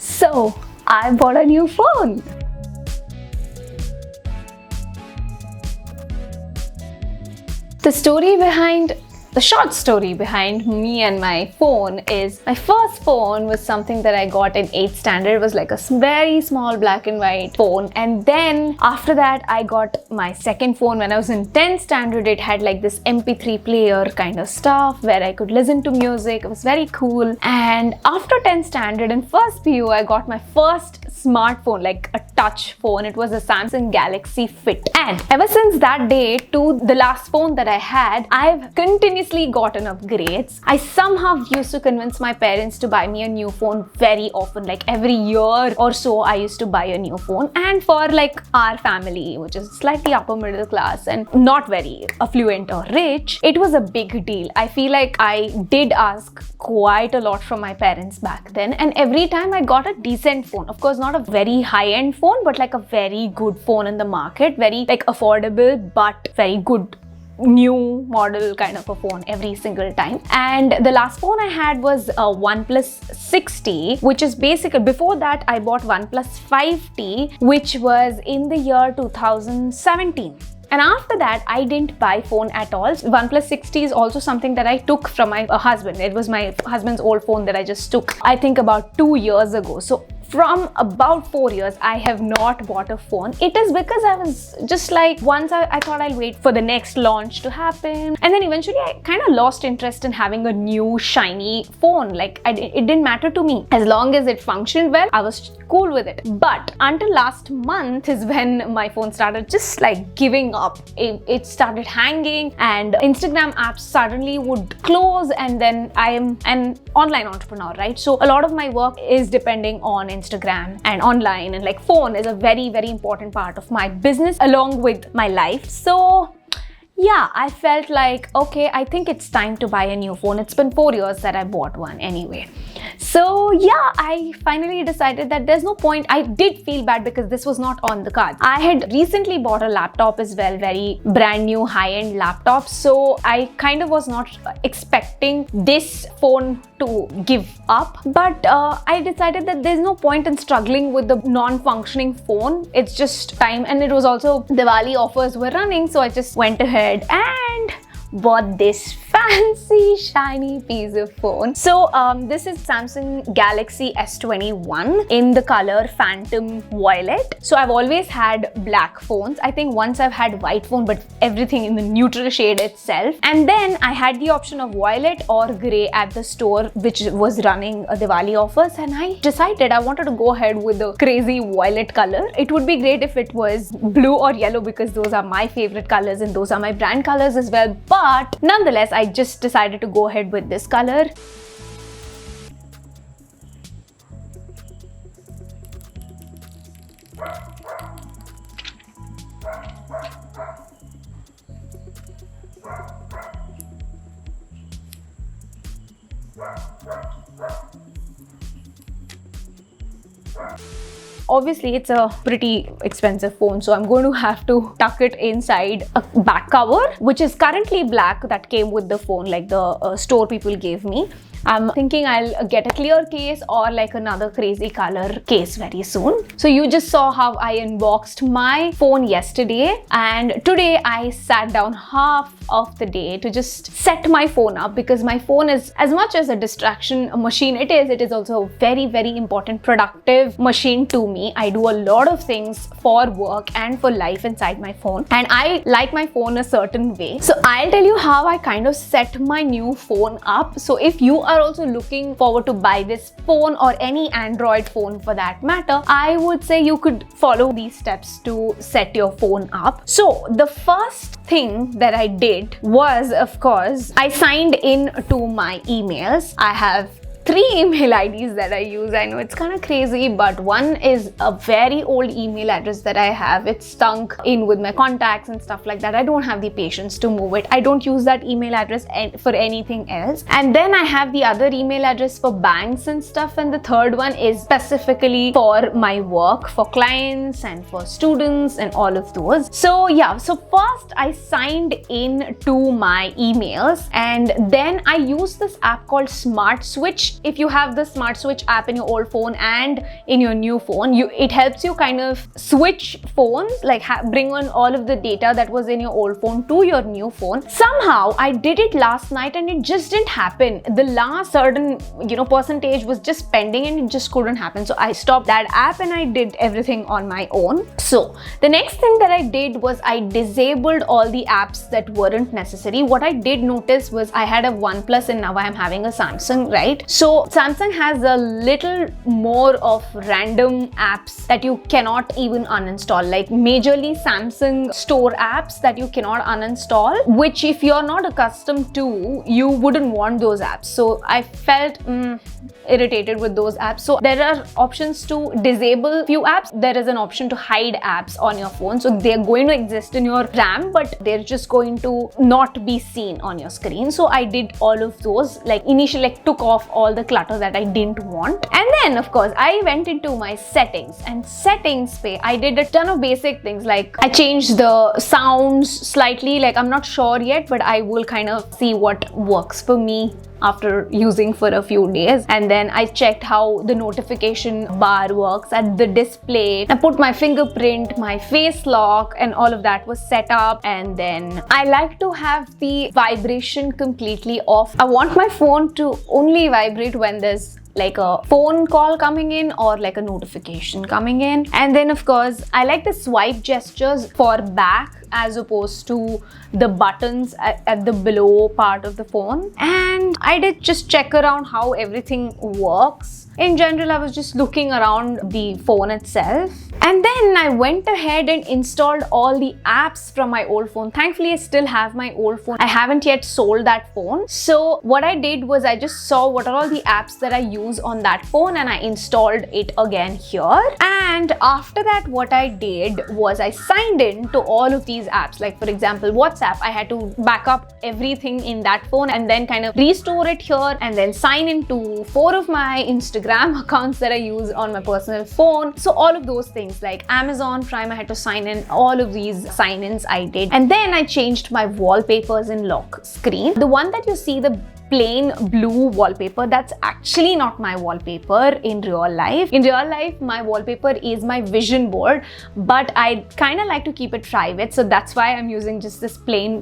So, I bought a new phone. The short story behind me and my phone is my first phone was something that I got in 8th standard. It was like a very small black and white phone. And then after that, I got my second phone when I was in 10th standard. It had like this MP3 player kind of stuff where I could listen to music. It was very cool. And after 10th standard in first PU, I got my first smartphone, like a touch phone. It was a Samsung Galaxy Fit. And ever since that day to the last phone that I had, I've continuously gotten upgrades. I somehow used to convince my parents to buy me a new phone very often, like every year or so I used to buy a new phone. And for like our family, which is slightly upper middle class and not very affluent or rich, it was a big deal. I feel like I did ask quite a lot from my parents back then, and every time I got a decent phone. Of course, not a very high-end phone, but like a very good phone in the market, very like affordable but very good new model kind of a phone every single time. And the last phone I had was a OnePlus 6T, which is basically, before that I bought OnePlus 5T, which was in the year 2017. And after that, I didn't buy phone at all. OnePlus 6T is also something that I took from my husband. It was my husband's old phone that I just took, I think about 2 years ago. So from about 4 years, I have not bought a phone. It is because I was just like, once I thought I'll wait for the next launch to happen. And then eventually I kind of lost interest in having a new shiny phone. Like it didn't matter to me. As long as it functioned well, I was cool with it. But until last month is when my phone started just like giving up. It started hanging and Instagram apps suddenly would close, and then I am an online entrepreneur, right? So a lot of my work is depending on Instagram and online, and like phone is a very, very important part of my business along with my life. So yeah, I felt like, okay, I think it's time to buy a new phone. It's been 4 years that I bought one anyway. So yeah, I finally decided that there's no point. I did feel bad because this was not on the card. I had recently bought a laptop as well, very brand new high-end laptop. So I kind of was not expecting this phone to give up. But I decided that there's no point in struggling with the non-functioning phone. It's just time. And it was also Diwali offers were running. So I just went ahead and bought this fancy shiny piece of phone. So this is Samsung Galaxy S21 in the color Phantom Violet. So I've always had black phones. I think once I've had white phone, but everything in the neutral shade itself. And then I had the option of violet or grey at the store, which was running Diwali offers, and I decided I wanted to go ahead with the crazy violet color. It would be great if it was blue or yellow because those are my favorite colors and those are my brand colors as well. But nonetheless, I just decided to go ahead with this color. Obviously, it's a pretty expensive phone, so I'm going to have to tuck it inside a back cover, which is currently black, that came with the phone, like the store people gave me. I'm thinking I'll get a clear case or like another crazy color case very soon. So you just saw how I unboxed my phone yesterday, and today I sat down half of the day to just set my phone up, because my phone is, as much as a distraction machine it is also a very, very important productive machine to me. I do a lot of things for work and for life inside my phone, and I like my phone a certain way. So I'll tell you how I kind of set my new phone up. So if you are also looking forward to buy this phone or any Android phone for that matter, I would say you could follow these steps to set your phone up. So the first thing that I did was, of course, I signed in to my emails. I have 3 email IDs that I use. I know it's kind of crazy, but one is a very old email address that I have. It's stunk in with my contacts and stuff like that. I don't have the patience to move it. I don't use that email address for anything else. And then I have the other email address for banks and stuff. And the third one is specifically for my work, for clients and for students and all of those. So yeah, so first I signed in to my emails, and then I used this app called Smart Switch Switch, if you have the Smart Switch app in your old phone and in your new phone, it helps you kind of switch phones, like bring on all of the data that was in your old phone to your new phone. Somehow I did it last night and it just didn't happen. The last certain percentage was just pending and it just couldn't happen. So I stopped that app and I did everything on my own. So the next thing that I did was I disabled all the apps that weren't necessary. What I did notice was I had a OnePlus and now I am having a Samsung, right? So Samsung has a little more of random apps that you cannot even uninstall, like majorly Samsung store apps that you cannot uninstall, which if you're not accustomed to, you wouldn't want those apps. So I felt irritated with those apps. So there are options to disable few apps. There is an option to hide apps on your phone. So they're going to exist in your RAM, but they're just going to not be seen on your screen. So I did all of those, like initially took off all the clutter that I didn't want. And then of course I went into my settings, and settings I did a ton of basic things, like I changed the sounds slightly, like I'm not sure yet, but I will kind of see what works for me after using for a few days. And then I checked how the notification bar works at the display. I put my fingerprint, my face lock, and all of that was set up. And then I like to have the vibration completely off. I want my phone to only vibrate when there's like a phone call coming in or like a notification coming in. And then of course I like the swipe gestures for back as opposed to the buttons at the below part of the phone. And I did just check around how everything works. In general, I was just looking around the phone itself. And then I went ahead and installed all the apps from my old phone. Thankfully, I still have my old phone. I haven't yet sold that phone. So what I did was I just saw what are all the apps that I use on that phone and I installed it again here. And after that, what I did was I signed in to all of these apps. Like for example, WhatsApp, I had to back up everything in that phone and then kind of restore it here and then sign into 4 of my Instagram accounts that I use on my personal phone. So all of those things like Amazon Prime, I had to sign in. All of these sign-ins I did. And then I changed my wallpapers in lock screen. The one that you see, the plain blue wallpaper, that's actually not my wallpaper in real life. In real life, my wallpaper is my vision board, but I kind of like to keep it private. So that's why I'm using just this plain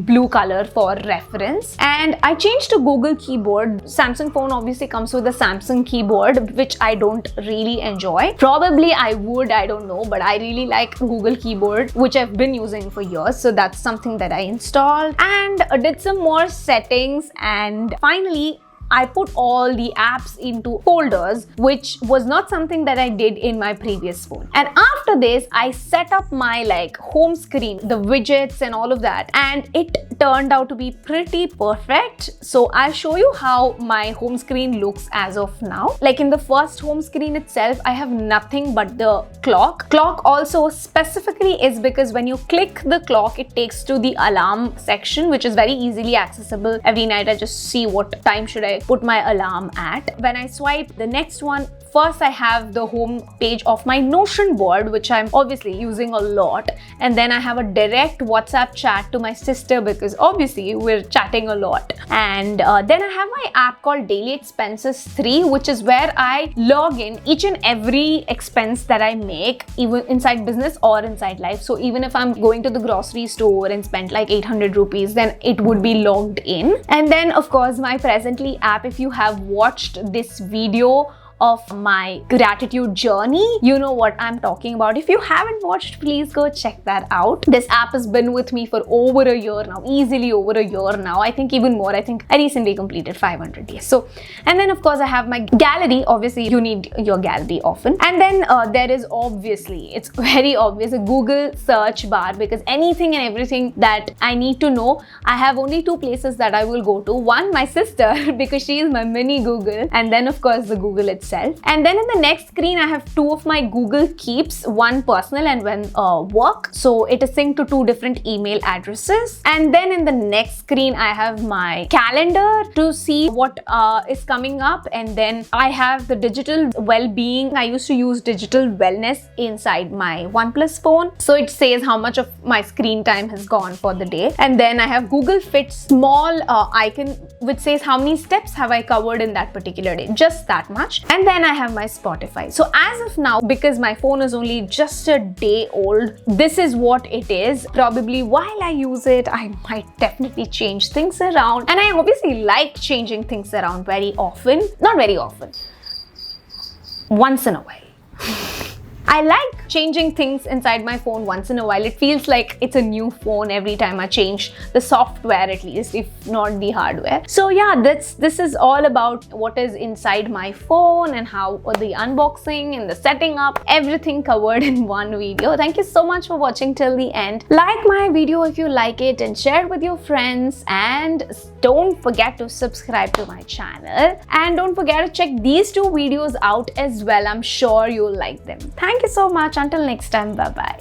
blue color for reference. And I changed to Google Keyboard. Samsung phone obviously comes with a Samsung keyboard, which I don't really enjoy. Probably I would, I don't know, but I really like Google Keyboard, which I've been using for years. So that's something that I installed and did some more settings. And finally, I put all the apps into folders, which was not something that I did in my previous phone. And after this, I set up my home screen, the widgets and all of that, and it turned out to be pretty perfect. So I'll show you how my home screen looks as of now. Like in the first home screen itself, I have nothing but the clock. Clock also specifically is because when you click the clock, it takes to the alarm section, which is very easily accessible. Every night I just see what time should I put my alarm at. When I swipe the next one, first I have the home page of my Notion board, which I'm obviously using a lot. And then I have a direct WhatsApp chat to my sister because obviously we're chatting a lot. And then I have my app called Daily Expenses 3, which is where I log in each and every expense that I make, even inside business or inside life. So even if I'm going to the grocery store and spend like 800 rupees, then it would be logged in. And then of course my Presently app, if you have watched this video of my gratitude journey, you know what I'm talking about. If you haven't watched, please go check that out. This app has been with me for over a year now, easily over a year now. I think even more. I think I recently completed 500 days. So, and then of course I have my gallery. Obviously you need your gallery often. And then there is obviously, it's very obvious, a Google search bar, because anything and everything that I need to know, I have only 2 places that I will go to. One, my sister, because she is my mini Google. And then of course the Google itself. itself. And then in the next screen, I have two of my Google Keeps, one personal and one work. So it is synced to two different email addresses. And then in the next screen, I have my calendar to see what is coming up. And then I have the digital well-being. I used to use digital wellness inside my OnePlus phone. So it says how much of my screen time has gone for the day. And then I have Google Fit small icon which says how many steps have I covered in that particular day, just that much. And then I have my Spotify. So as of now, because my phone is only just a day old, this is what it is. Probably while I use it, I might definitely change things around. And I obviously like changing things around very often. Not very often. Once in a while. I like changing things inside my phone once in a while. It feels like it's a new phone every time I change the software, at least, if not the hardware. So yeah, this is all about what is inside my phone and how the unboxing and the setting up, everything covered in one video. Thank you so much for watching till the end. Like my video if you like it and share it with your friends, and don't forget to subscribe to my channel, and don't forget to check these two videos out as well. I'm sure you'll like them. Thank you so much. Until next time, bye bye.